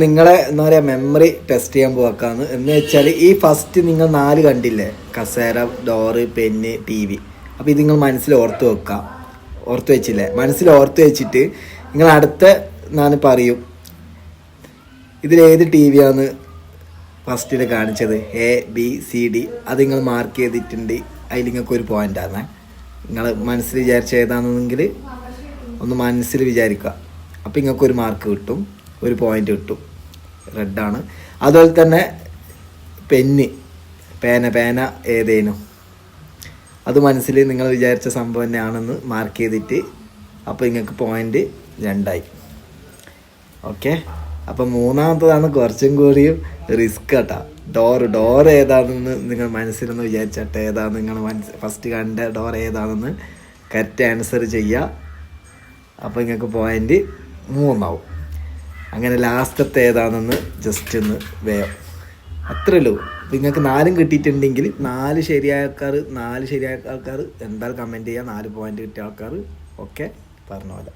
നിങ്ങളെ എന്താ പറയുക മെമ്മറി ടെസ്റ്റ് ചെയ്യാൻ പോക്കാന്ന് എന്ന് വെച്ചാൽ ഈ ഫസ്റ്റ് നിങ്ങൾ 4 കണ്ടില്ലേ, കസേര, ഡോറ്, പെന്ന്, TV. അപ്പോൾ ഇത് നിങ്ങൾ മനസ്സിൽ ഓർത്ത് വെക്കുക. ഓർത്ത് വെച്ചില്ലേ? മനസ്സിൽ ഓർത്ത് വെച്ചിട്ട് നിങ്ങൾ അടുത്ത ഞാൻ പറയും ഇതിലേത് TV ആണ് ഫസ്റ്റിൽ കാണിച്ചത്, ABCD. അത് നിങ്ങൾ മാർക്ക് ചെയ്തിട്ടുണ്ട്. അതിൽ നിങ്ങൾക്കൊരു പോയിൻ്റാണ്. നിങ്ങൾ മനസ്സിൽ വിചാരിച്ച ഏതാണെന്നെങ്കിൽ ഒന്ന് മനസ്സിൽ വിചാരിക്കുക. അപ്പോൾ നിങ്ങൾക്കൊരു മാർക്ക് കിട്ടും, ഒരു പോയിൻ്റ് കിട്ടും. റെഡാണ്. അതുപോലെ തന്നെ പേന ഏതേനു അത് മനസ്സിൽ നിങ്ങൾ വിചാരിച്ച സംഭവം തന്നെയാണെന്ന് മാർക്ക് ചെയ്തിട്ട് അപ്പോൾ നിങ്ങൾക്ക് പോയിൻ്റ് 2 ആയി. ഓക്കെ. അപ്പം മൂന്നാമത്തതാണ് കുറച്ചും കൂടിയും റിസ്ക് കേട്ടോ. ഡോർ ഏതാണെന്ന് നിങ്ങൾ മനസ്സിലൊന്ന് വിചാരിച്ചിട്ട് ഏതാണെന്ന് നിങ്ങൾ ഫസ്റ്റ് കണ്ട ഡോർ ഏതാണെന്ന് കറക്റ്റ് ആൻസർ ചെയ്യുക. അപ്പോൾ നിങ്ങൾക്ക് പോയിൻ്റ് 3 ആവും. അങ്ങനെ ലാസ്റ്റത്തെ ഏതാണെന്ന് ജസ്റ്റ് ഒന്ന് വേഗം അത്രേ ഉള്ളൂ. അപ്പോൾ നിങ്ങൾക്ക് 4 കിട്ടിയിട്ടുണ്ടെങ്കിൽ 4 ശരിയായ ആൾക്കാർ എന്തായാലും കമൻറ്റ് ചെയ്യുക. 4 പോയിൻ്റ് കിട്ടിയ ആൾക്കാർ ഓക്കെ പറഞ്ഞ പോലെ.